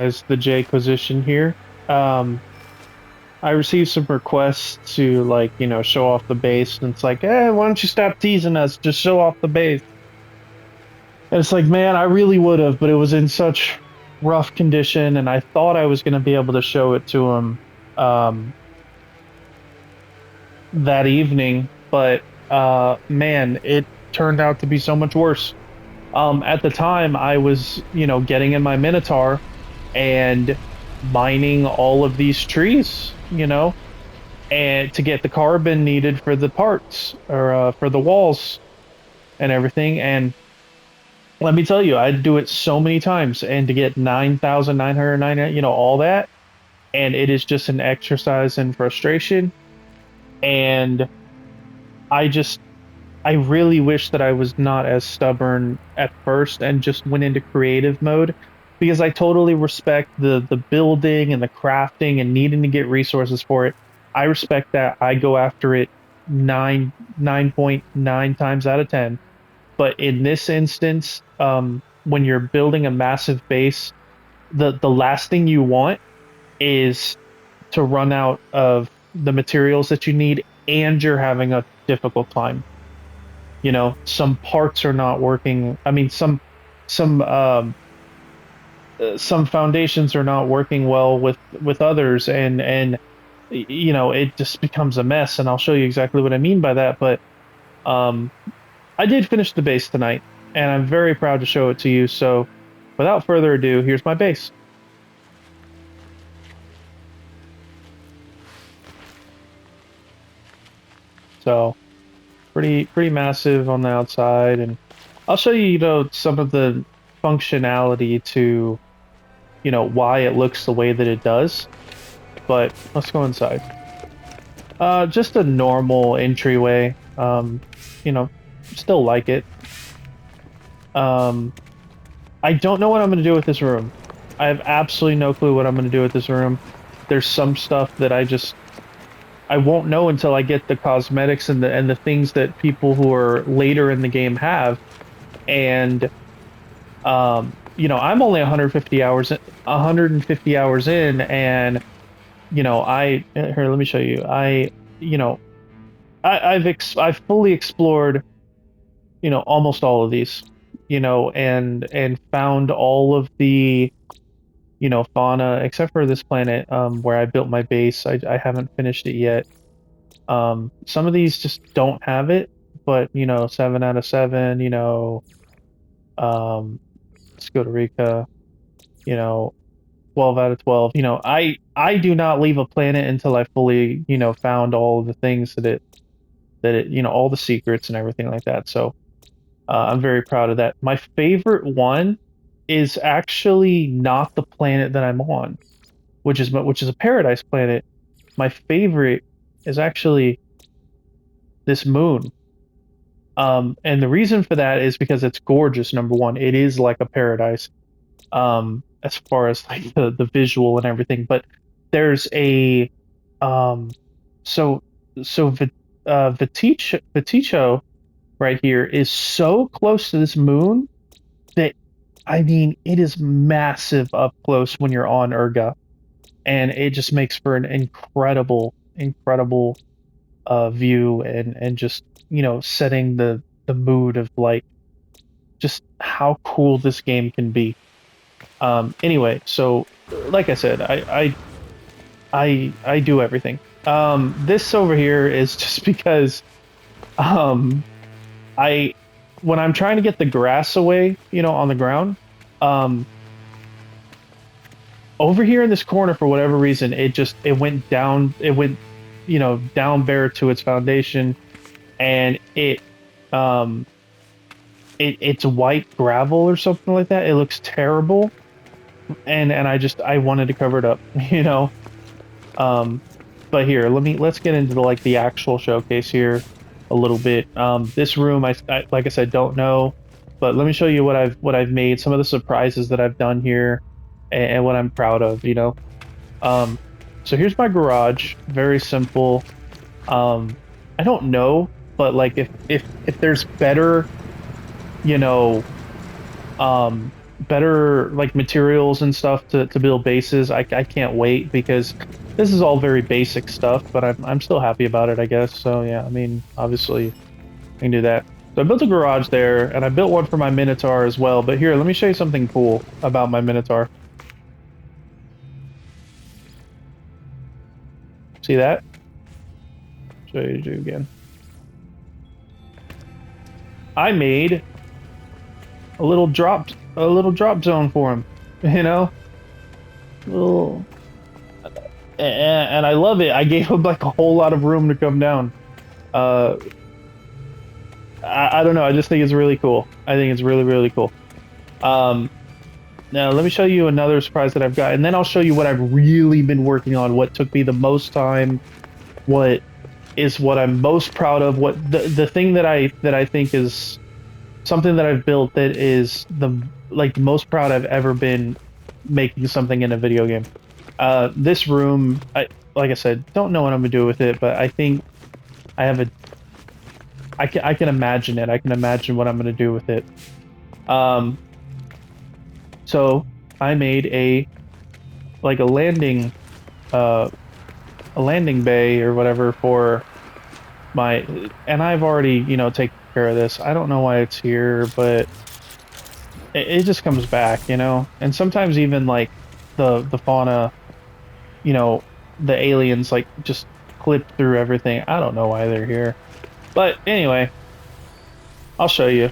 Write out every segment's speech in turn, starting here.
as the Jquisition here. Um, I received some requests to show off the base, and it's like, why don't you stop teasing us? Just show off the base. And it's like, man, I really would have, but it was in such rough condition, and I thought I was going to be able to show it to him um, that evening, but man, it turned out to be so much worse. At the time, I was, getting in my Minotaur and mining all of these trees, and to get the carbon needed for the parts or for the walls and everything. And let me tell you, I'd do it so many times, and to get 9,999, all that, and it is just an exercise in frustration. And I just, I really wish that I was not as stubborn at first and just went into creative mode, because I totally respect the building and the crafting and needing to get resources for it. I respect that. I go after it 9.9 times out of 10. But in this instance, when you're building a massive base, the last thing you want is to run out of the materials that you need, and you're having a difficult time. Some parts are not working. I mean, some some foundations are not working well with others, and it just becomes a mess. And I'll show you exactly what I mean by that. But um, I did finish the base tonight, and I'm very proud to show it to you. So, without further ado, here's my base. So, pretty massive on the outside, and I'll show you, some of the functionality to, why it looks the way that it does. But let's go inside. Just a normal entryway. You know, Still like it. Um, I don't know what I'm going to do with this room. I have absolutely no clue what I'm going to do with this room. There's some stuff that I won't know until I get the cosmetics and the things that people who are later in the game have. And I'm only 150 hours in, and I here, let me show you. You know, I've fully explored, almost all of these, and found all of the, fauna except for this planet, where I built my base. I haven't finished it yet. Some of these just don't have it, but 7 out of 7. Um, let's go to Rika. You know, 12 out of 12. I do not leave a planet until I fully, found all of the things that it, all the secrets and everything like that. So I'm very proud of that. My favorite one is actually not the planet that I'm on, which is a paradise planet. My favorite is actually this moon. And the reason for that is because it's gorgeous. Number one, it is like a paradise, as far as like the visual and everything. But there's a um, so Viticho right here is so close to this moon that, I mean, it is massive up close when you're on Urga, and it just makes for an incredible view, and just setting the mood of like just how cool this game can be. Anyway, so like I said, I do everything. This over here is just because um, I when I'm trying to get the grass away, on the ground, um, over here in this corner for whatever reason, it went down. It went, down bare to its foundation, and um, it's white gravel or something like that. It looks terrible, and I wanted to cover it up, you know. Um, but here, let's get into the actual showcase here a little bit. This room, like I said, don't know, but let me show you what I've made, some of the surprises that I've done here, and what I'm proud of. Um, so here's my garage, very simple. I don't know, but like if there's better, you know, um, better like materials and stuff to build bases. I can't wait because this is all very basic stuff, but I'm still happy about it, I guess. So yeah, I mean, obviously I can do that. So I built a garage there, and I built one for my Minotaur as well. But here, let me show you something cool about my Minotaur. See that? Show you again. I made a little drop zone for him. You know, little, and I love it. I gave him like a whole lot of room to come down. Uh, I don't know. I just think it's really cool. I think it's really, really cool. Um, Now let me show you another surprise that I've got, and then I'll show you what I've really been working on. What took me the most time. What is what I'm most proud of. What the thing that I think is something that I've built that is the most proud I've ever been making something in a video game. This room, like I said, don't know what I'm gonna do with it, but I think I have a. I can imagine it. I can imagine what I'm gonna do with it. So I made a landing bay or whatever for my, and I've already taken care of this. I don't know why it's here, but it just comes back, and sometimes even like the fauna, the aliens like just clip through everything. I don't know why they're here, but anyway, I'll show you.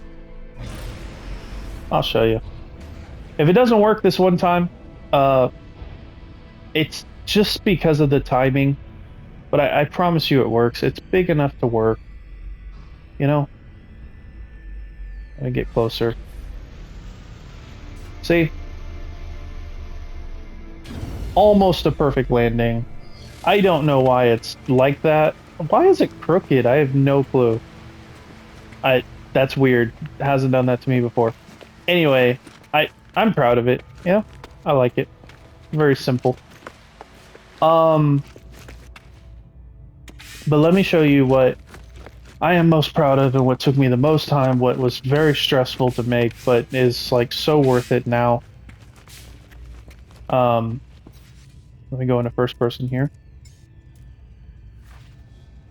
If it doesn't work this one time, it's just because of the timing, but I promise you it works. It's big enough to work, Let me get closer. See? Almost a perfect landing. I don't know why it's like that. Why is it crooked? I have no clue. That's weird. It hasn't done that to me before. Anyway, I'm proud of it. I like it. Very simple. But let me show you what I am most proud of and what took me the most time, what was very stressful to make, but is like so worth it now. Let me go into first person here.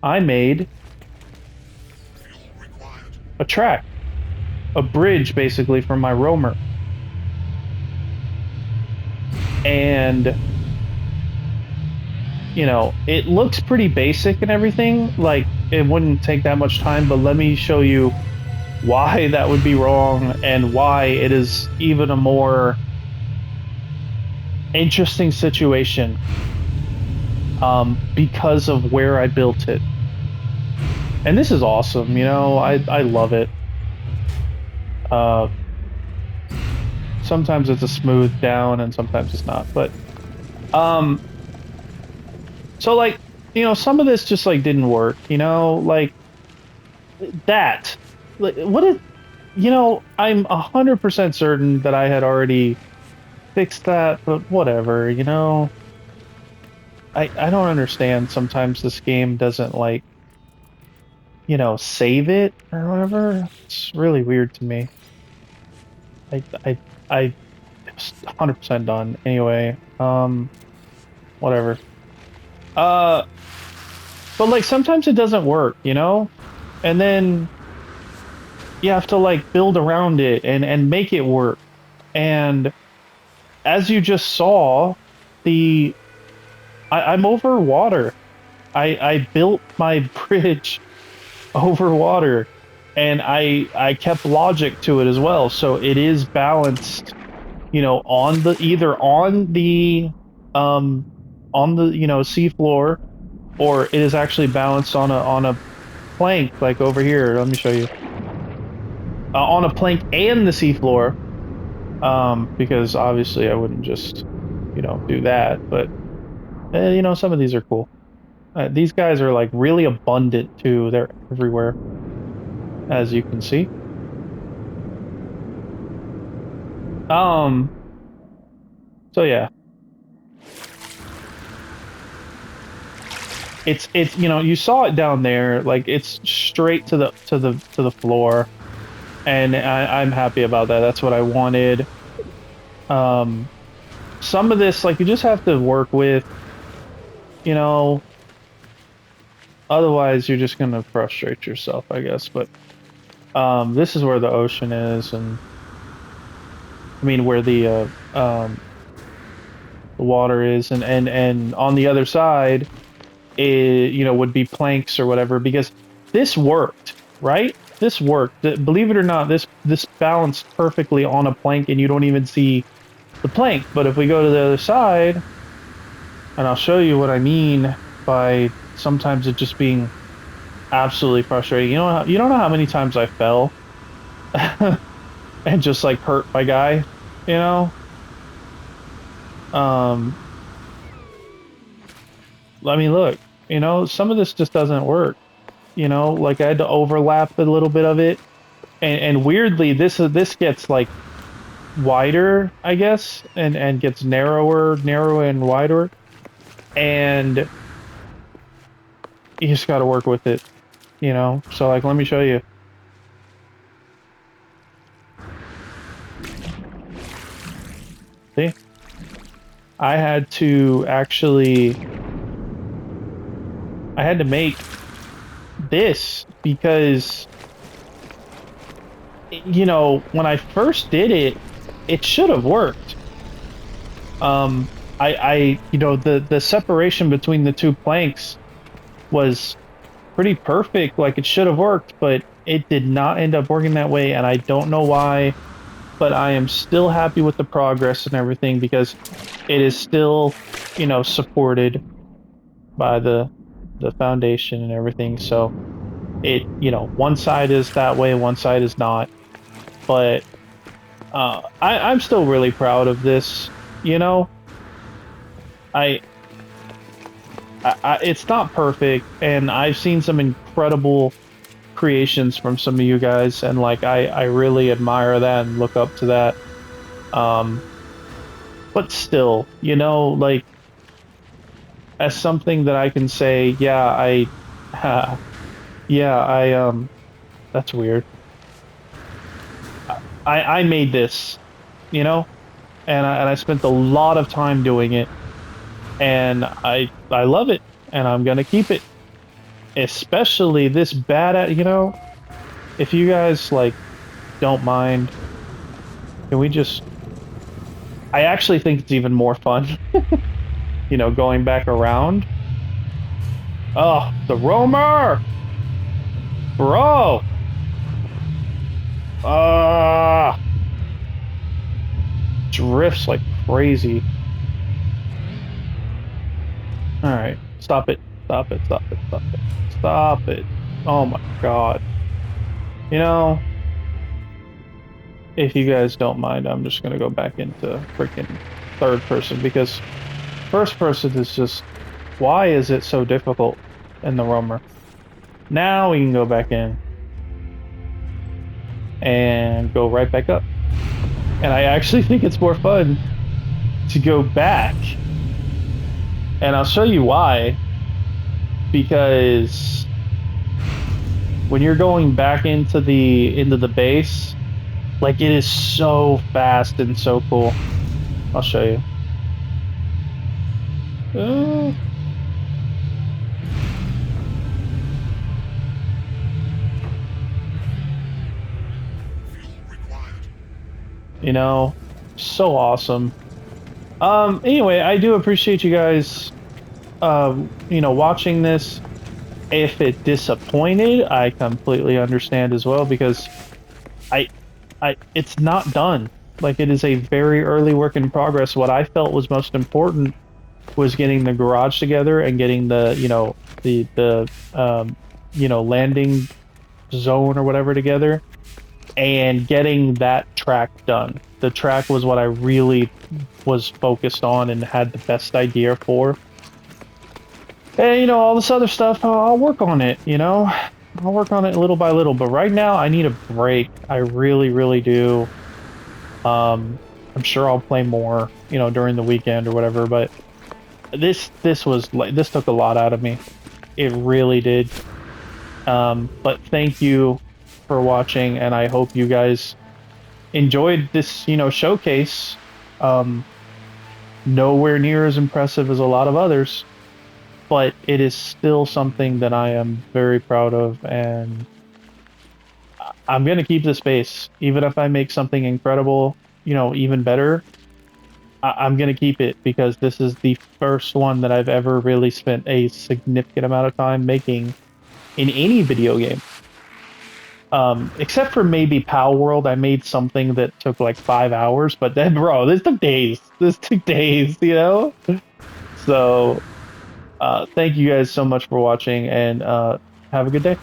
I made a track, a bridge basically for my roamer. And it looks pretty basic and everything, like it wouldn't take that much time, but let me show you why that would be wrong and why it is even a more interesting situation, because of where I built it. And this is awesome, I love it. Sometimes it's a smooth down and sometimes it's not, but so like some of this just like didn't work, like that, like what if I'm 100% certain that I had already fixed that, but whatever. I don't understand. Sometimes this game doesn't like save it or whatever. It's really weird to me. I was 100% done anyway. Whatever. But like sometimes it doesn't work, and then you have to like build around it and make it work. And as you just saw, I'm over water. I built my bridge over water, and I kept logic to it as well, so it is balanced, on the seafloor, or it is actually balanced on a plank, like over here. Let me show you. On a plank and the seafloor, because obviously I wouldn't just do that, but some of these are cool. These guys are like really abundant too. They're everywhere, as you can see. So yeah. It's you saw it down there, like it's straight to the floor, and I'm happy about that. That's what I wanted. Um, some of this, like, you just have to work with, you know, otherwise you're just gonna frustrate yourself, I guess. But this is where the ocean is, and I mean where the water is, and on the other side, would be planks or whatever. Because this worked, right? This worked. Believe it or not, this balanced perfectly on a plank, and you don't even see the plank. But if we go to the other side, and I'll show you what I mean by sometimes it just being absolutely frustrating. You don't know how many times I fell and just like hurt my guy, you know? Um, I mean, look, some of this just doesn't work. Like I had to overlap a little bit of it, and weirdly, this gets like wider, I guess, and gets narrower and wider, and you just got to work with it, So like, let me show you. See, I had to actually, I had to make this because when I first did it, it should have worked. The separation between the two planks was pretty perfect. Like it should have worked, but it did not end up working that way, and I don't know why. But I am still happy with the progress and everything because it is still, supported by the foundation and everything. So it, one side is that way, one side is not. But I'm still really proud of this. I, it's not perfect, and I've seen some incredible creations from some of you guys, and like I really admire that and look up to that. But still, like as something that I can say, that's weird. I made this, and I spent a lot of time doing it, and I love it, and I'm gonna keep it. Especially this bad at, if you guys like don't mind, can we just, I actually think it's even more fun, going back around. Oh, the roamer, bro. Drifts like crazy. All right, stop it, stop it, stop it, stop it, stop it. Oh my god. If you guys don't mind, I'm just gonna go back into freaking third person because first person is just, why is it so difficult in the roamer? Now we can go back in and go right back up. And I actually think it's more fun to go back. And I'll show you why. Because when you're going back into the base, like it is so fast and so cool. I'll show you. So awesome. Anyway, I do appreciate you guys watching this. If it disappointed, I completely understand as well because it's not done. Like it is a very early work in progress. What I felt was most important was getting the garage together and getting the landing zone or whatever together and getting that track done. The track was what I really was focused on and had the best idea for. And, all this other stuff, I'll work on it, I'll work on it little by little. But right now, I need a break. I really, really do. I'm sure I'll play more, during the weekend or whatever. But this took a lot out of me. It really did. But thank you for watching, and I hope you guys enjoyed this, showcase Nowhere near as impressive as a lot of others, but it is still something that I am very proud of, and I'm gonna keep this pace, even if I make something incredible, even better. I'm gonna keep it because this is the first one that I've ever really spent a significant amount of time making in any video game. Except for maybe Pal World, I made something that took like 5 hours, but then, bro, this took days. This took days, you know? So, thank you guys so much for watching, and have a good day.